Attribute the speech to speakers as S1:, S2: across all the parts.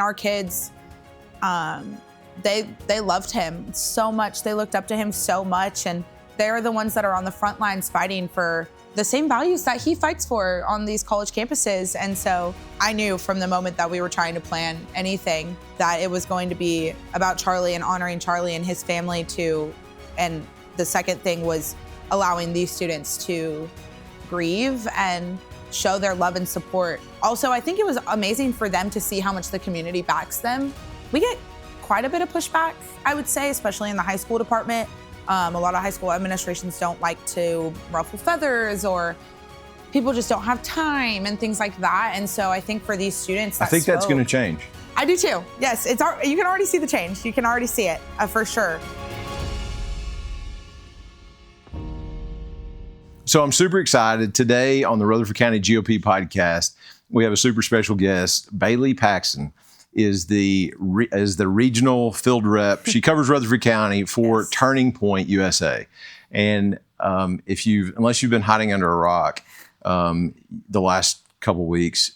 S1: Our kids, they loved him so much. They looked up to him so much, and they're the ones that are on the front lines fighting for the same values that he fights for on these college campuses. And so I knew from the moment that we were trying to plan anything that it was going to be about Charlie and honoring Charlie and his family too. And the second thing was allowing these students to grieve and show their love and support. Also, I think it was amazing for them to see how much the community backs them. We get quite a bit of pushback, I would say, especially in the high school department. A lot of high school administrations don't like to ruffle feathers, or people just don't have time and things like that. And so I think for these students,
S2: that's going to change.
S1: I do too. Yes, you can already see the change. You can already see it for sure.
S2: So I'm super excited. Today on the Rutherford County GOP podcast, we have a super special guest. Bailee Paxson is the regional field rep. She covers Rutherford County for yes. Turning Point USA. And unless you've been hiding under a rock the last couple weeks,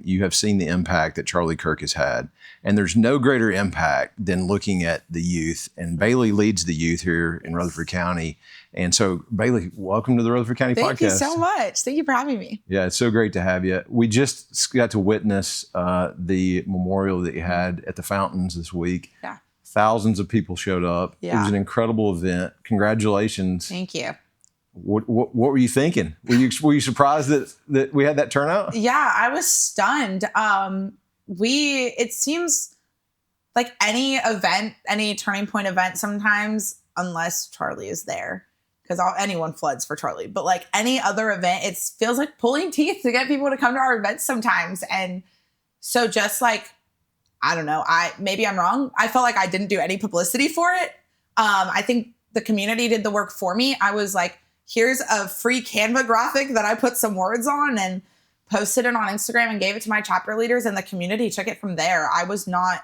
S2: you have seen the impact that Charlie Kirk has had. And there's no greater impact than looking at the youth. And Bailee leads the youth here in Rutherford County. And so, Bailee, welcome to the Rutherford County podcast.
S1: Thank you so much. Thank you for having me.
S2: Yeah, it's so great to have you. We just got to witness the memorial that you had at the fountains this week.
S1: Yeah.
S2: Thousands of people showed up.
S1: Yeah.
S2: It was an incredible event. Congratulations.
S1: Thank you.
S2: What were you thinking? Were you surprised that we had that turnout?
S1: Yeah, I was stunned. It seems like any event, any Turning Point event sometimes, unless Charlie is there, because anyone floods for Charlie, but like any other event, it feels like pulling teeth to get people to come to our events sometimes. And so just like, I don't know, maybe I'm wrong. I felt like I didn't do any publicity for it. I think the community did the work for me. I was like, here's a free Canva graphic that I put some words on and posted it on Instagram and gave it to my chapter leaders, and the community took it from there. I was not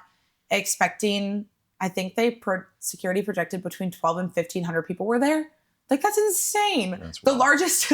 S1: expecting, I think security projected between 12 and 1,500 people were there. Like, that's insane. That's the largest,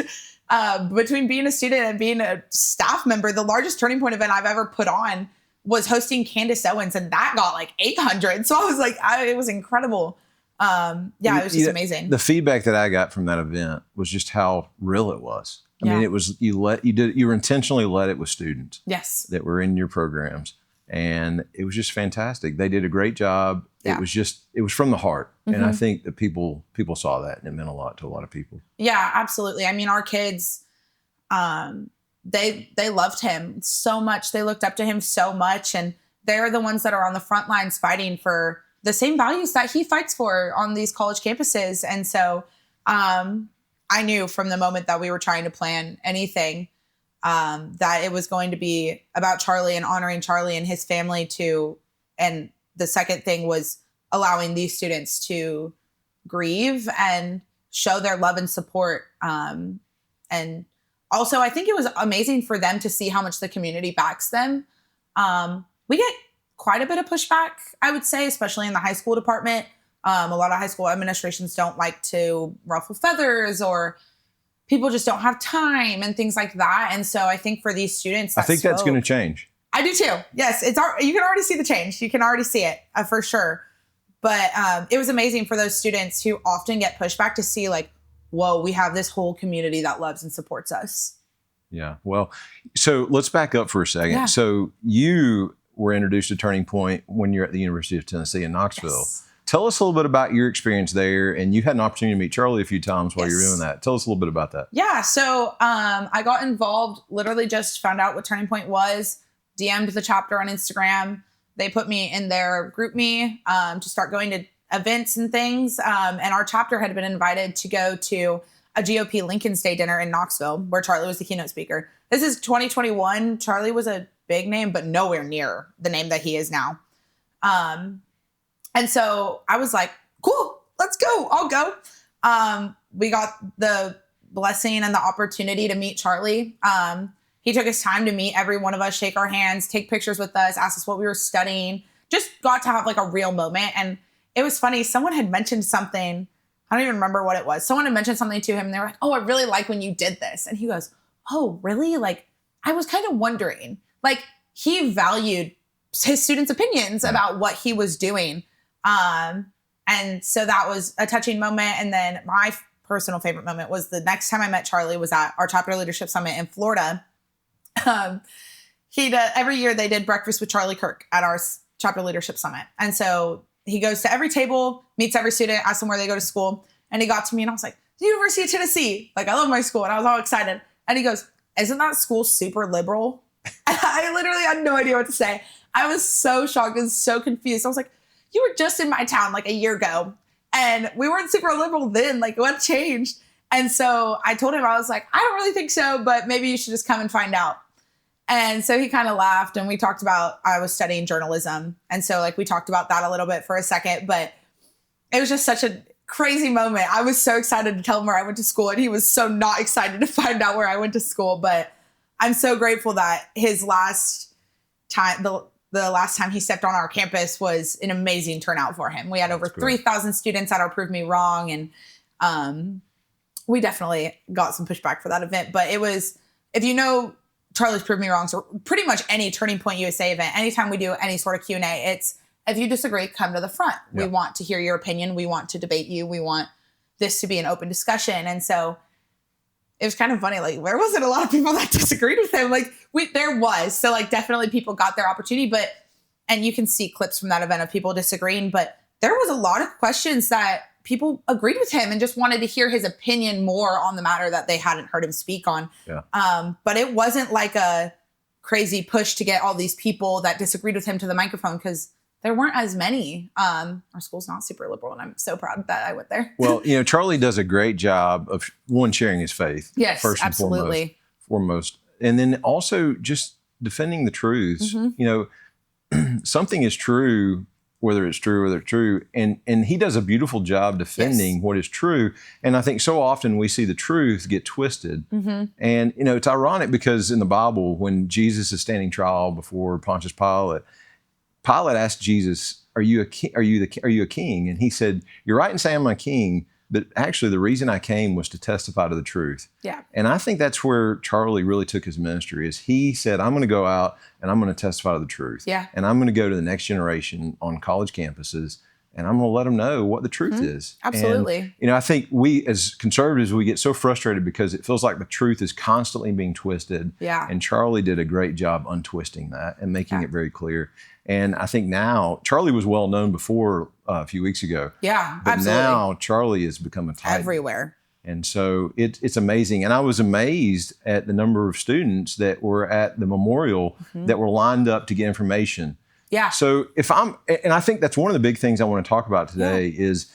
S1: between being a student and being a staff member, the largest Turning Point event I've ever put on was hosting Candace Owens, and that got like 800. So I was like, it was incredible. It was just amazing.
S2: The feedback that I got from that event was just how real it was. I mean, it was, you were intentionally led it with students.
S1: Yes.
S2: That were in your programs. And it was just fantastic. They did a great job. Yeah. It was from the heart. Mm-hmm. And I think that people saw that, and it meant a lot to a lot of people.
S1: Yeah, absolutely. I mean, our kids, they loved him so much. They looked up to him so much, and they're the ones that are on the front lines fighting for the same values that he fights for on these college campuses. And so, I knew from the moment that we were trying to plan anything that it was going to be about Charlie and honoring Charlie and his family too. And the second thing was allowing these students to grieve and show their love and support. And also, I think it was amazing for them to see how much the community backs them. We get quite a bit of pushback, I would say, especially in the high school department. A lot of high school administrations don't like to ruffle feathers, or people just don't have time and things like that. And so I think for these students,
S2: that's going to change.
S1: I do too. Yes, you can already see the change. You can already see it for sure. But it was amazing for those students who often get pushback to see like, whoa, we have this whole community that loves and supports us.
S2: Yeah. Well, so let's back up for a second. Yeah. So you were introduced to Turning Point when you're at the University of Tennessee in Knoxville. Yes. Tell us a little bit about your experience there. And you had an opportunity to meet Charlie a few times while you were doing that. Tell us a little bit about that.
S1: Yeah. So I got involved, literally just found out what Turning Point was, DM'd the chapter on Instagram. They put me in their group me to start going to events and things. And our chapter had been invited to go to a GOP Lincoln's Day dinner in Knoxville, where Charlie was the keynote speaker. This is 2021. Charlie was a big name, but nowhere near the name that he is now. And so I was like, cool, let's go. I'll go. We got the blessing and the opportunity to meet Charlie. He took his time to meet every one of us, shake our hands, take pictures with us, ask us what we were studying, just got to have like a real moment. And it was funny. Someone had mentioned something. I don't even remember what it was. Someone had mentioned something to him, and they were like, oh, I really like when you did this. And he goes, oh, really? Like, I was kind of wondering. Like, he valued his students' opinions about what he was doing. And so that was a touching moment. And then my personal favorite moment was the next time I met Charlie was at our chapter leadership summit in Florida. Every year they did breakfast with Charlie Kirk at our chapter leadership summit. And so he goes to every table, meets every student, asks them where they go to school. And he got to me and I was like, the University of Tennessee. Like, I love my school. And I was all excited. And he goes, isn't that school super liberal? And I literally had no idea what to say. I was so shocked and so confused. I was like, you were just in my town like a year ago and we weren't super liberal then. Like, what changed? And so I told him, I was like, I don't really think so, but maybe you should just come and find out. And so he kind of laughed and we talked about, I was studying journalism. And so like we talked about that a little bit for a second, but it was just such a crazy moment. I was so excited to tell him where I went to school and he was so not excited to find out where I went to school. But I'm so grateful that his last time, the last time he stepped on our campus was an amazing turnout for him. We had over 3,000 students at our Prove Me Wrong. And we definitely got some pushback for that event. But it was, if you know Charlie's Prove Me Wrongs, or pretty much any Turning Point USA event, anytime we do any sort of Q&A, it's, if you disagree, come to the front. Yeah. We want to hear your opinion. We want to debate you. We want this to be an open discussion. And so it was kind of funny. Like, there wasn't a lot of people that disagreed with him. Like, there was. So, like, definitely people got their opportunity. But, and you can see clips from that event of people disagreeing. But there was a lot of questions that people agreed with him and just wanted to hear his opinion more on the matter that they hadn't heard him speak on. Yeah. But it wasn't like a crazy push to get all these people that disagreed with him to the microphone because there weren't as many. Our school's not super liberal, and I'm so proud that I went there.
S2: Well, Charlie does a great job of, one, sharing his faith.
S1: Yes,
S2: first and
S1: absolutely.
S2: foremost. And then also just defending the truths. Mm-hmm. Something is true, whether it's true. And he does a beautiful job defending what is true. And I think so often we see the truth get twisted. Mm-hmm. And, it's ironic because in the Bible, when Jesus is standing trial before Pontius Pilate asked Jesus, "Are you a king?" And he said, "You're right in saying I'm a king, but actually the reason I came was to testify to the truth."
S1: Yeah. And
S2: I think that's where Charlie really took his ministry. Is he said, "I'm going to go out and I'm going to testify to the truth."
S1: Yeah.
S2: And I'm going to go to the next generation on college campuses and I'm going to let them know what the truth is.
S1: Absolutely.
S2: And, I think we as conservatives, we get so frustrated because it feels like the truth is constantly being twisted.
S1: Yeah.
S2: And Charlie did a great job untwisting that and making it very clear. And I think now, Charlie was well known before a few weeks ago.
S1: Yeah,
S2: but
S1: absolutely.
S2: now Charlie has become a titan.
S1: Everywhere.
S2: And so it's amazing. And I was amazed at the number of students that were at the memorial that were lined up to get information.
S1: Yeah.
S2: So and I think that's one of the big things I want to talk about today is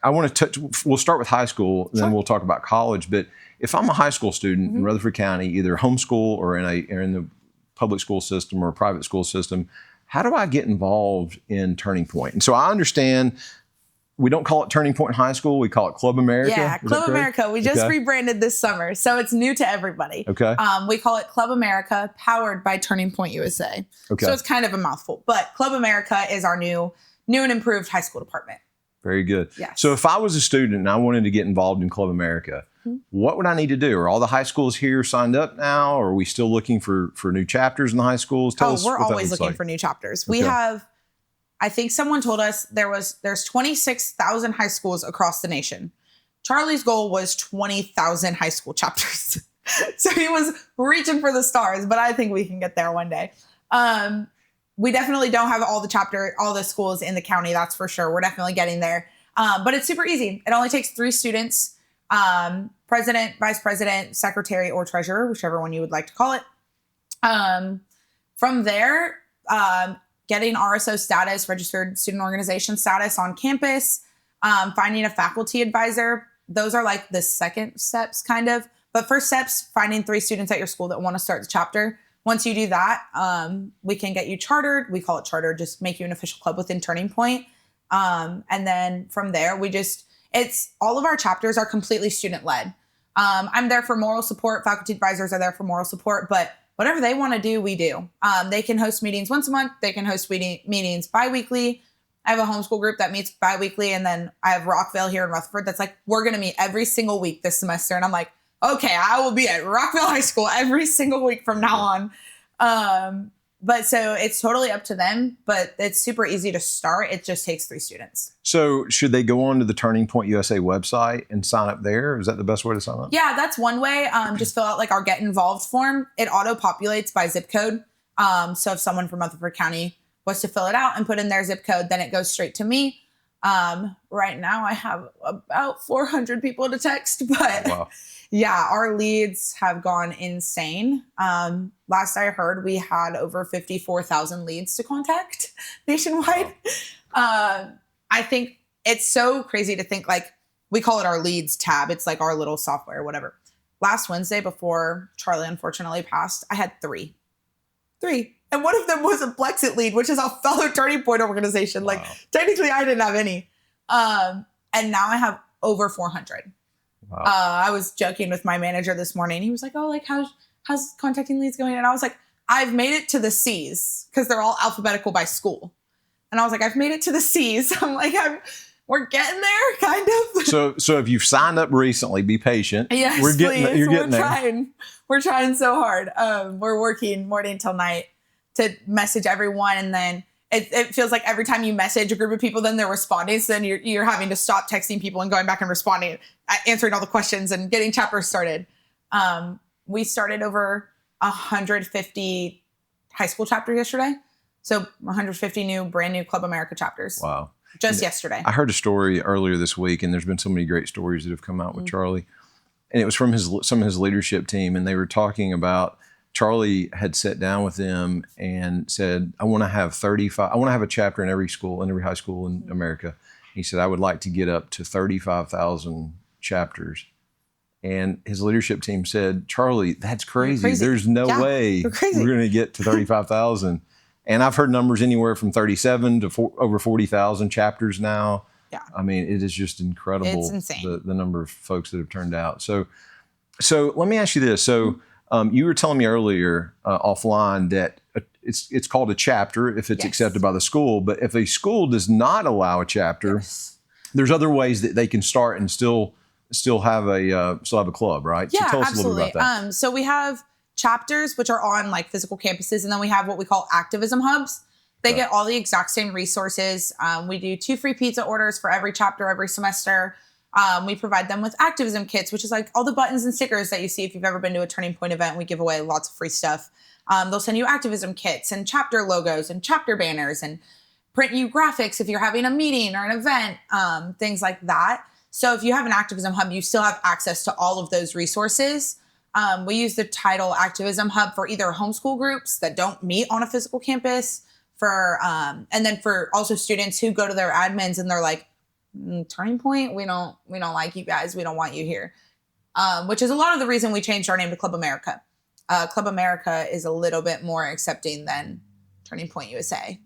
S2: I want to touch, we'll start with high school, and then we'll talk about college. But if I'm a high school student in Rutherford County, either homeschool or in the public school system or a private school system, how do I get involved in Turning Point? And so I understand we don't call it Turning Point High School. We call it Club America.
S1: Yeah, Club America. We just rebranded this summer. So it's new to everybody.
S2: Okay.
S1: We call it Club America, powered by Turning Point USA. Okay. So it's kind of a mouthful. But Club America is our new and improved high school department.
S2: Very good.
S1: Yes.
S2: So if I was a student and I wanted to get involved in Club America, what would I need to do? Are all the high schools here signed up now? Or are we still looking for new chapters in the high schools? Tell us.
S1: We're always looking for new chapters. We have, I think someone told us there's 26,000 high schools across the nation. Charlie's goal was 20,000 high school chapters. So he was reaching for the stars, but I think we can get there one day. We definitely don't have all the schools in the county. That's for sure. We're definitely getting there. But it's super easy. It only takes 3 students, president, vice president, secretary, or treasurer, whichever one you would like to call it. From there, getting RSO status, registered student organization status on campus, finding a faculty advisor. Those are like the second steps kind of. But first steps, finding 3 students at your school that want to start the chapter. Once you do that, we can get you chartered. We call it charter, just make you an official club within Turning Point. And then from there, all of our chapters are completely student-led. I'm there for moral support. Faculty advisors are there for moral support, but whatever they want to do, we do. They can host meetings once a month. They can host meetings bi-weekly. I have a homeschool group that meets bi-weekly, and then I have Rockville here in Rutherford that's like, we're going to meet every single week this semester. And I'm like, okay, I will be at Rockville High School every single week from now on. But so it's totally up to them, but it's super easy to start. It just takes 3 students.
S2: So should they go on to the Turning Point USA website and sign up there? Is that the best way to sign up?
S1: Yeah, that's one way. Just fill out like our Get Involved form. It auto-populates by zip code. So if someone from Rutherford County was to fill it out and put in their zip code, then it goes straight to me. Right now I have about 400 people to text, but
S2: Wow.
S1: yeah, our leads have gone insane. Last I heard, we had over 54,000 leads to contact nationwide. I think it's so crazy to think, like, we call it our leads tab. It's like our little software or whatever. Last Wednesday, before Charlie unfortunately passed, I had 3. And one of them was a Blexit lead, which is a fellow Turning Point organization.
S2: Wow.
S1: Like, technically, I didn't have any. And now I have over 400.
S2: Wow.
S1: I was joking with my manager this morning. He was like, "Oh, like how's contacting leads going?" And I was like, "I've made it to the C's because they're all alphabetical by school." And I was like, "I've made it to the C's." I'm like, we're getting there, kind of.
S2: So if you've signed up recently, be patient.
S1: Yes,
S2: You're getting there.
S1: Trying. We're trying so hard. We're working morning till night to message everyone, and then it feels like every time you message a group of people, then they're responding. So then you're having to stop texting people and going back and responding, answering all the questions and getting chapters started. We started over 150 high school chapters yesterday. So 150 brand new Club America chapters.
S2: Wow.
S1: Just yesterday.
S2: I heard a story earlier this week, and there's been so many great stories that have come out with Charlie. And it was from some of his leadership team, and they were talking about Charlie had sat down with them and said, I want to have a chapter in every school, in every high school in America. He said, I would like to get up to 35,000 chapters. And his leadership team said, Charlie, that's crazy. There's no way we're going to get to 35,000. And I've heard numbers anywhere from 37 to over 40,000 chapters now.
S1: Yeah.
S2: I mean, it is just incredible.
S1: It's insane.
S2: The number of folks that have turned out. So let me ask you this. So you were telling me earlier offline that it's called a chapter if it's accepted by the school. But if a school does not allow a chapter, there's other ways that they can start and still have a club, right?
S1: Yeah,
S2: so tell us
S1: absolutely.
S2: a little bit about that.
S1: So we have chapters, which are on like physical campuses, and then we have what we call activism hubs. They get all the exact same resources. We do 2 free pizza orders for every chapter every semester. We provide them with activism kits, which is like all the buttons and stickers that you see if you've ever been to a Turning Point event. We give away lots of free stuff. They'll send you activism kits and chapter logos and chapter banners and print you graphics if you're having a meeting or an event, things like that. So if you have an activism hub, you still have access to all of those resources. We use the title Activism Hub for either homeschool groups that don't meet on a physical campus, and then for also students who go to their admins and they're like, Turning Point, we don't like you guys. We don't want you here. Which is a lot of the reason we changed our name to Club America. Club America is a little bit more accepting than Turning Point USA.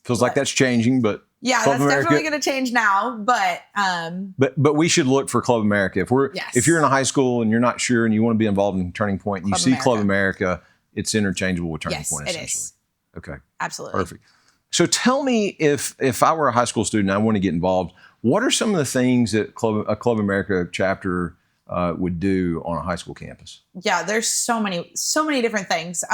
S2: Feels like that's changing, but
S1: yeah,
S2: Club
S1: that's
S2: America,
S1: definitely going to change now.
S2: But we should look for Club America. If you're in a high school and you're not sure and you want to be involved in Turning Point and you see Club America, it's interchangeable with Turning Point essentially.
S1: It is.
S2: Okay.
S1: Absolutely.
S2: Perfect. So tell me, if I were a high school student and I want to get involved, what are some of the things that a Club America chapter would do on a high school campus? Yeah,
S1: there's so many different things.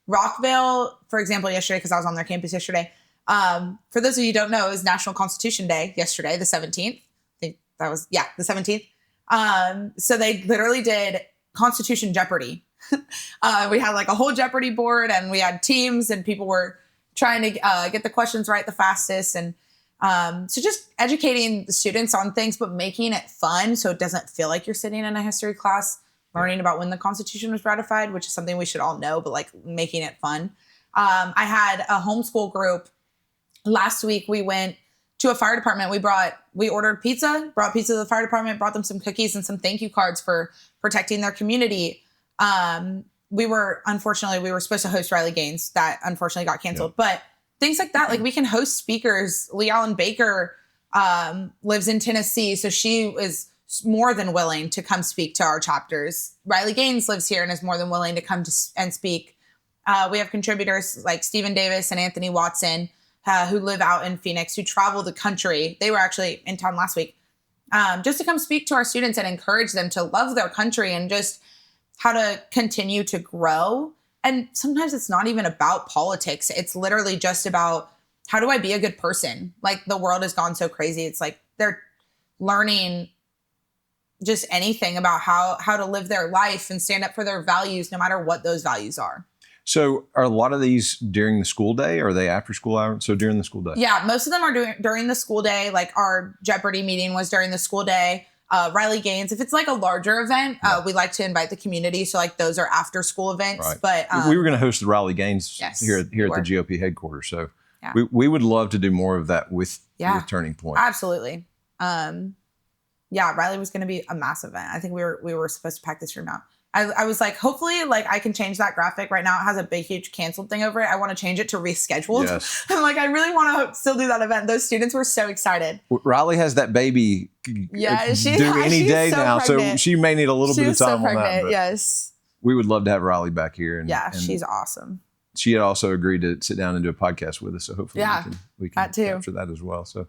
S1: Rockville, for example, yesterday, because I was on their campus yesterday. For those of you who don't know, it was National Constitution Day yesterday, the 17th. I think that was, the 17th. So they literally did Constitution Jeopardy. We had like a whole Jeopardy board and we had teams and people were trying to get the questions right the fastest. And so just educating the students on things, but making it fun so it doesn't feel like you're sitting in a history class learning about when the Constitution was ratified, which is something we should all know, but like making it fun. I had a homeschool group. Last week we went to a fire department. We ordered pizza, brought pizza to the fire department, brought them some cookies and some thank you cards for protecting their community. We were supposed to host Riley Gaines. That unfortunately got canceled. Yeah. But things like that, like we can host speakers. Lee Allen Baker lives in Tennessee, so she is more than willing to come speak to our chapters. Riley Gaines lives here and is more than willing to come and speak. We have contributors like Stephen Davis and Anthony Watson, who live out in Phoenix, who travel the country. They were actually in town last week, just to come speak to our students and encourage them to love their country and just how to continue to grow. and sometimes it's not even about politics. It's literally just about, how do I be a good person? Like, the world has gone so crazy. It's like they're learning just anything about how to live their life and stand up for their values, no matter what those values are.
S2: So are a lot of these during the school day, or are they after school hours? So during the school day?
S1: Yeah, most of them are during the school day. Like, our Jeopardy meeting was during the school day. Riley Gaines, if it's like a larger event, we like to invite the community. So like, those are after school events.
S2: Right.
S1: But
S2: we were going to host the Riley Gaines here at the
S1: were.
S2: GOP headquarters. So we would love to do more of that with Turning Point.
S1: Absolutely. Riley was going to be a massive event. I think we were supposed to pack this room out. I was like, hopefully, like, I can change that graphic. Right now it has a big, huge canceled thing over it. I want to change it to rescheduled.
S2: Yes.
S1: I'm like, I really want to still do that event. Those students were so excited.
S2: Riley has that baby due any day so now. Pregnant. So she may need a little bit of time on that. But
S1: yes.
S2: We would love to have Riley back here. And
S1: she's awesome.
S2: She had also agreed to sit down and do a podcast with us. So hopefully we can capture that as well. So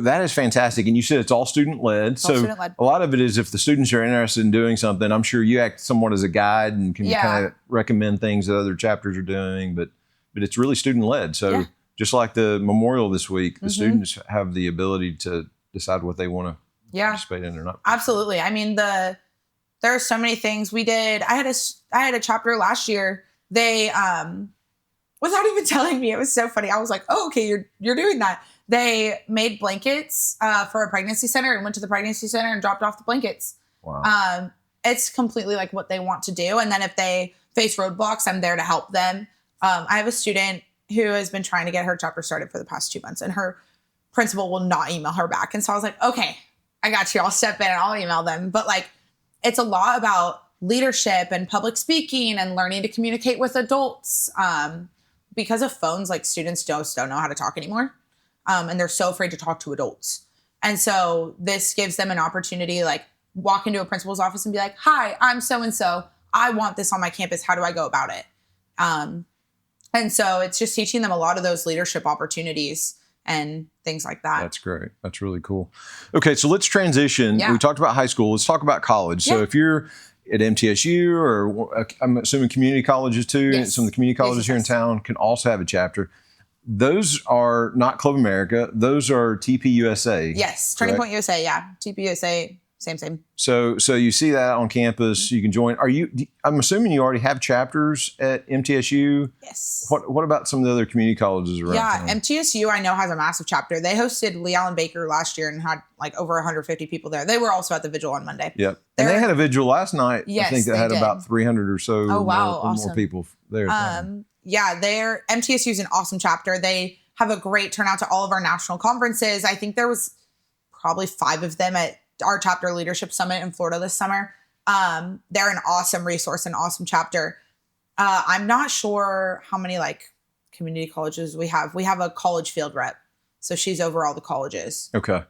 S2: that is fantastic. And you said it's all student led. So a lot of it is, if the students are interested in doing something, I'm sure you act somewhat as a guide and can kind of recommend things that other chapters are doing, but it's really student led. So just like the memorial this week, the students have the ability to decide what they want to participate in or not.
S1: Absolutely. I mean, there are so many things we did. I had a chapter last year. They, without even telling me, it was so funny. I was like, oh, okay, you're doing that. They made blankets for a pregnancy center and went to the pregnancy center and dropped off the blankets.
S2: Wow.
S1: It's completely like what they want to do. And then if they face roadblocks, I'm there to help them. I have a student who has been trying to get her chapter started for the past 2 months, and her principal will not email her back. And so I was like, okay, I got you. I'll step in and I'll email them. But like, it's a lot about leadership and public speaking and learning to communicate with adults. Because of phones, like, students just don't know how to talk anymore. And they're so afraid to talk to adults. And so this gives them an opportunity, like, walk into a principal's office and be like, hi, I'm so-and-so. I want this on my campus. How do I go about it? And so it's just teaching them a lot of those leadership opportunities and things like that.
S2: That's great. That's really cool. Okay, so let's transition. We talked about high school. Let's talk about college. So if you're at MTSU, or I'm assuming community colleges too, some of the community colleges here in town can also have a chapter. Those are not Club America. Those are TPUSA.
S1: Yes, Turning Point USA. Yeah, TPUSA. Same.
S2: So you see that on campus. You can join. I'm assuming you already have chapters at MTSU.
S1: Yes.
S2: What about some of the other community colleges around town?
S1: MTSU I know has a massive chapter. They hosted Lee Allen Baker last year and had like over 150 people there. They were also at the vigil on Monday.
S2: Yep. And they had a vigil last night. I think that had about 300 or so.
S1: Oh wow, awesome.
S2: More people there.
S1: Their MTSU is an awesome chapter. They have a great turnout to all of our national conferences. I think there was probably 5 of them at our chapter leadership summit in Florida this summer. They're an awesome resource, an awesome chapter. I'm not sure how many like community colleges we have. We have a college field rep, so she's over all the colleges.
S2: Okay.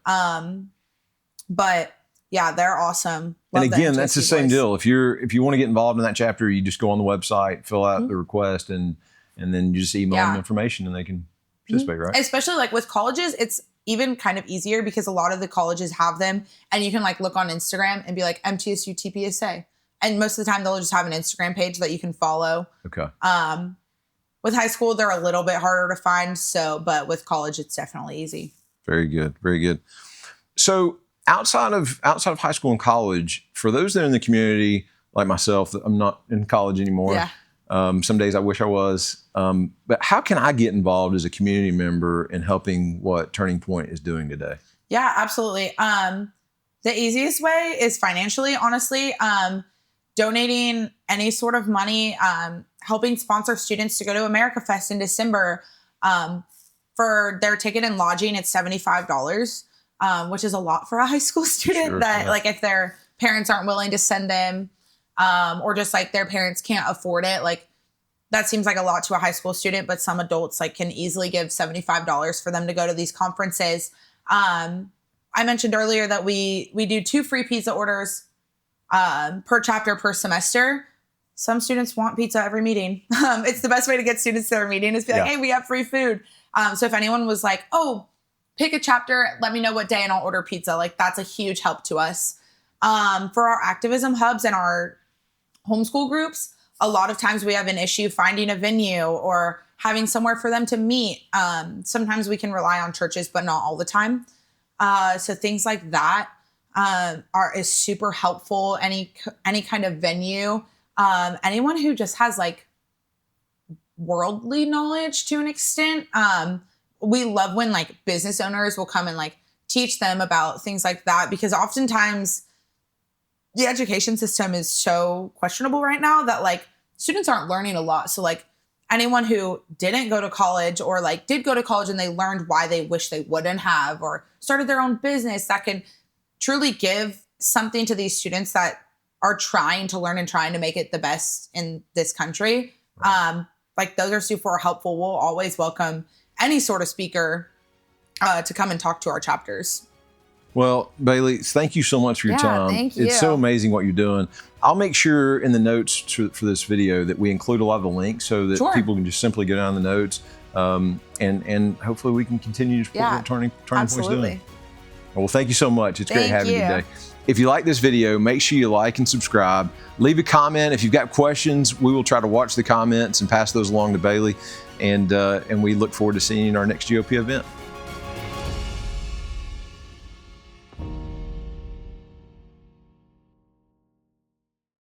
S1: But yeah, they're awesome. Love
S2: and again, that's the same deal. If you want to get involved in that chapter, you just go on the website, fill out the request, and then you just email them information and they can participate, right?
S1: Especially like with colleges, it's even kind of easier because a lot of the colleges have them, and you can like look on Instagram and be like MTSU TPUSA. And most of the time they'll just have an Instagram page that you can follow.
S2: Okay.
S1: With high school, they're a little bit harder to find. But with college, it's definitely easy.
S2: Very good. Very good. So outside of high school and college, for those that are in the community, like myself, I'm not in college anymore. Yeah. Some days I wish I was. But how can I get involved as a community member in helping what Turning Point is doing today?
S1: Yeah, absolutely. The easiest way is financially, honestly. Donating any sort of money, helping sponsor students to go to America Fest in December. For their ticket and lodging, it's $75, which is a lot for a high school student like if their parents aren't willing to send them, or just like their parents can't afford it. Like that seems like a lot to a high school student, but some adults like can easily give $75 for them to go to these conferences. I mentioned earlier that we do 2 free pizza orders per chapter per semester. Some students want pizza every meeting. It's the best way to get students to their meeting is be like, hey, we have free food. So if anyone was like, oh, pick a chapter, let me know what day and I'll order pizza. Like that's a huge help to us. For our activism hubs and our homeschool groups, a lot of times we have an issue finding a venue or having somewhere for them to meet. Sometimes we can rely on churches, but not all the time. So things like that is super helpful. Any kind of venue, anyone who just has like worldly knowledge to an extent. We love when like business owners will come and like teach them about things like that, because oftentimes the education system is so questionable right now that like students aren't learning a lot. So like anyone who didn't go to college or like did go to college and they learned why they wish they wouldn't have, or started their own business, that can truly give something to these students that are trying to learn and trying to make it the best in this country.
S2: Right.
S1: Like those are super helpful. We'll always welcome any sort of speaker to come and talk to our chapters.
S2: Well, Bailee, thank you so much for your time.
S1: Thank you.
S2: It's so amazing what you're doing. I'll make sure in the notes for this video that we include a lot of the links so that people can just simply go down the notes, and hopefully we can continue to support what Turning Point's doing. Well, thank you so much. It's great having you today. If you like this video, make sure you like and subscribe. Leave a comment. If you've got questions, we will try to watch the comments and pass those along to Bailee. And we look forward to seeing you in our next GOP event.